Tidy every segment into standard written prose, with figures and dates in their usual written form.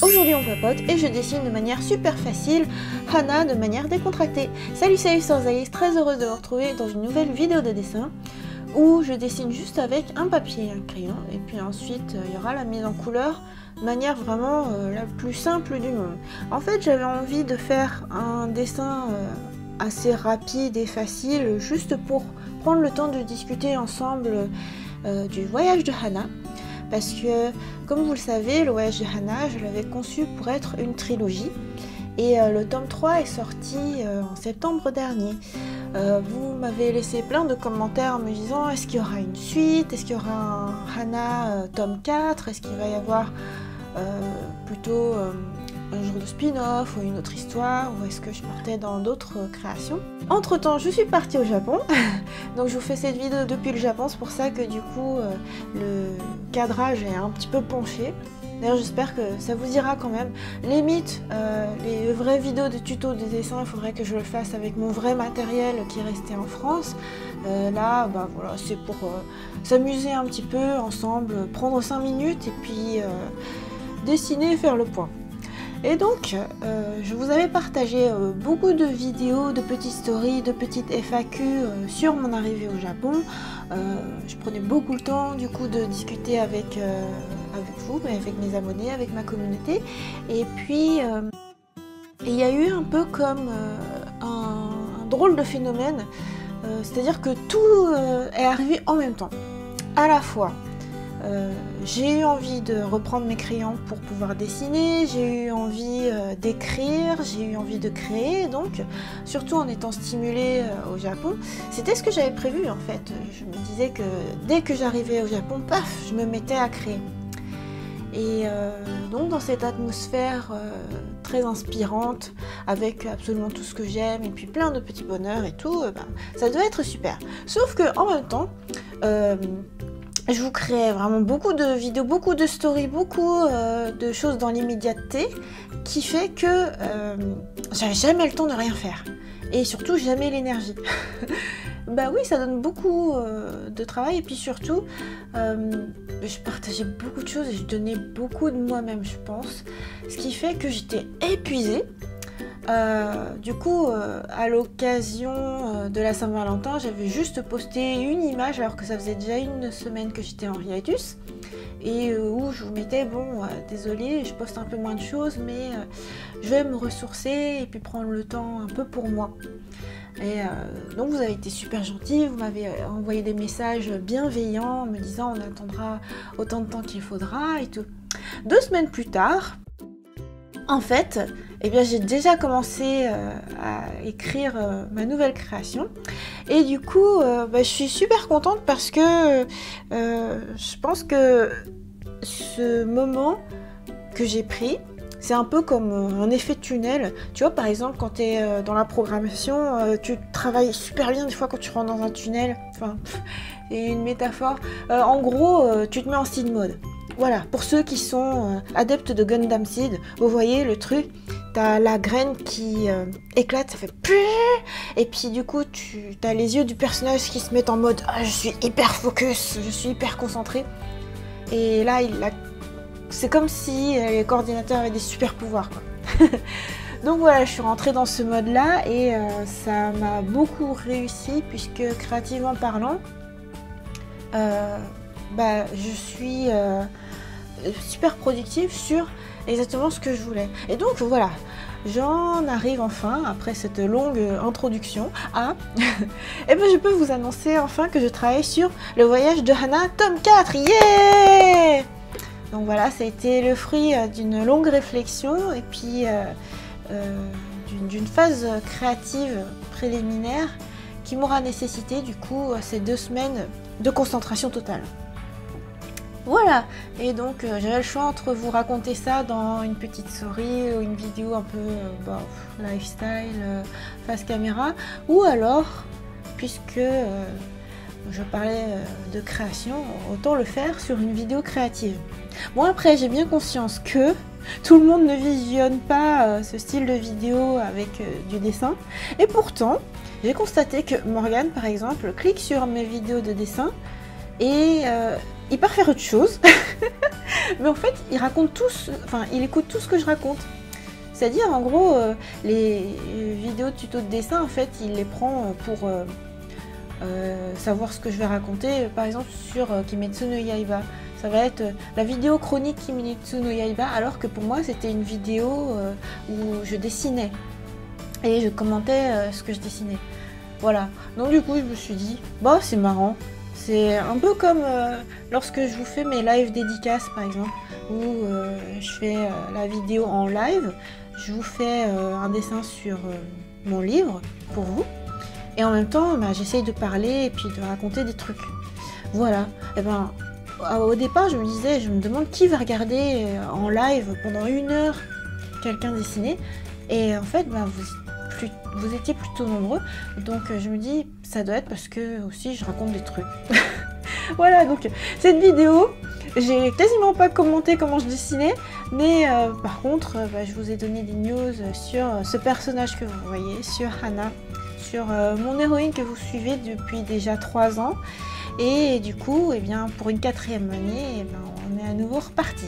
Aujourd'hui on papote et je dessine de manière super facile Hana de manière décontractée. Salut Sorzaïs, très heureuse de vous retrouver dans une nouvelle vidéo de dessin où je dessine juste avec un papier et un crayon et puis ensuite il y aura la mise en couleur de manière vraiment la plus simple du monde. En fait j'avais envie de faire un dessin assez rapide et facile juste pour prendre le temps de discuter ensemble du voyage de Hana. Parce que, comme vous le savez, le voyage de Hana, je l'avais conçu pour être une trilogie. Et le tome 3 est sorti en septembre dernier. Vous m'avez laissé plein de commentaires en me disant est-ce qu'il y aura une suite, est-ce qu'il y aura un Hana tome 4, est-ce qu'il va y avoir plutôt un genre de spin-off ou une autre histoire, ou est-ce que je partais dans d'autres créations. Entre temps je suis partie au Japon, donc je vous fais cette vidéo depuis le Japon, c'est pour ça que du coup le cadrage est un petit peu penché. D'ailleurs j'espère que ça vous ira quand même. Limite, les vraies vidéos de tutos de dessin, il faudrait que je le fasse avec mon vrai matériel qui est resté en France. Là, bah voilà, c'est pour s'amuser un petit peu ensemble, prendre 5 minutes et puis dessiner et faire le point. Et donc, je vous avais partagé beaucoup de vidéos, de petites stories, de petites FAQ sur mon arrivée au Japon. Je prenais beaucoup le temps du coup de discuter avec vous, avec mes abonnés, avec ma communauté. Et puis, il y a eu un peu comme un drôle de phénomène, c'est-à-dire que tout est arrivé en même temps, à la fois. J'ai eu envie de reprendre mes crayons pour pouvoir dessiner, j'ai eu envie d'écrire, j'ai eu envie de créer, donc surtout en étant stimulée au Japon, c'était ce que j'avais prévu en fait. Je me disais que dès que j'arrivais au Japon, paf, je me mettais à créer. Et donc dans cette atmosphère très inspirante, avec absolument tout ce que j'aime et puis plein de petits bonheurs et tout, ça devait être super. Sauf que en même temps, je vous créais vraiment beaucoup de vidéos, beaucoup de stories, beaucoup de choses dans l'immédiateté qui fait que j'avais jamais le temps de rien faire. Et surtout jamais l'énergie. Bah oui, ça donne beaucoup de travail et puis surtout, je partageais beaucoup de choses et je donnais beaucoup de moi-même, je pense. Ce qui fait que j'étais épuisée. Du coup, à l'occasion de la Saint-Valentin, j'avais juste posté une image alors que ça faisait déjà une semaine que j'étais en hiatus et où je vous mettais bon, désolée, je poste un peu moins de choses, mais je vais me ressourcer et puis prendre le temps un peu pour moi. Et donc vous avez été super gentils, vous m'avez envoyé des messages bienveillants en me disant on attendra autant de temps qu'il faudra et tout. 2 semaines plus tard, en fait, eh bien, j'ai déjà commencé à écrire ma nouvelle création et du coup je suis super contente parce que je pense que ce moment que j'ai pris, c'est un peu comme un effet tunnel. Tu vois, par exemple, quand tu es dans la programmation, tu travailles super bien des fois quand tu rentres dans un tunnel. Enfin, c'est une métaphore. En gros, tu te mets en seed mode. Voilà, pour ceux qui sont adeptes de Gundam Seed, vous voyez le truc, t'as la graine qui éclate, ça fait PUUUUH et puis du coup, t'as les yeux du personnage qui se mettent en mode je suis hyper focus, je suis hyper concentré. Et là, c'est comme si les coordinateurs avaient des super pouvoirs, quoi. Donc voilà, je suis rentrée dans ce mode-là et ça m'a beaucoup réussi puisque créativement parlant, je suis super productive sur exactement ce que je voulais. Et donc voilà, j'en arrive enfin, après cette longue introduction, à et je peux vous annoncer enfin que je travaille sur le voyage de Hana tome 4, yeah! Donc voilà, ça a été le fruit d'une longue réflexion et puis d'une phase créative préliminaire qui m'aura nécessité du coup ces 2 semaines de concentration totale. Voilà, et donc j'avais le choix entre vous raconter ça dans une petite story ou une vidéo un peu lifestyle, face caméra, ou alors, puisque je parlais de création, autant le faire sur une vidéo créative. Bon après, j'ai bien conscience que tout le monde ne visionne pas ce style de vidéo avec du dessin, et pourtant, j'ai constaté que Morgane, par exemple, clique sur mes vidéos de dessin et il part faire autre chose. Mais en fait, il raconte il écoute tout ce que je raconte. C'est-à-dire, en gros, les vidéos tuto de dessin, en fait, il les prend pour savoir ce que je vais raconter. Par exemple, sur Kimetsu no Yaiba, ça va être la vidéo chronique Kimetsu no Yaiba, alors que pour moi, c'était une vidéo où je dessinais et je commentais ce que je dessinais. Voilà. Donc du coup, je me suis dit, bah, c'est marrant. C'est un peu comme lorsque je vous fais mes live dédicaces, par exemple, où je fais la vidéo en live, je vous fais un dessin sur mon livre pour vous, et en même temps, bah, j'essaye de parler et puis de raconter des trucs. Voilà. Et ben, au départ, je me demande qui va regarder en live pendant 1 heure quelqu'un dessiner, et en fait, bah, vous étiez plutôt nombreux, donc je me dis, ça doit être parce que aussi je raconte des trucs. Voilà, donc cette vidéo, j'ai quasiment pas commenté comment je dessinais, mais par contre, bah, je vous ai donné des news sur ce personnage que vous voyez, sur Hana, sur mon héroïne que vous suivez depuis déjà 3 ans, et du coup, eh bien, pour une 4e année, eh bien, on est à nouveau reparti.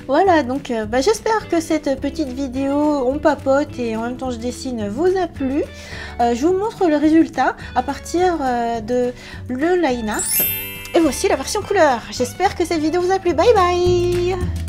Voilà, donc bah, j'espère que cette petite vidéo on papote et en même temps je dessine vous a plu. Je vous montre le résultat à partir de le line art. Et voici la version couleur. J'espère que cette vidéo vous a plu. Bye bye!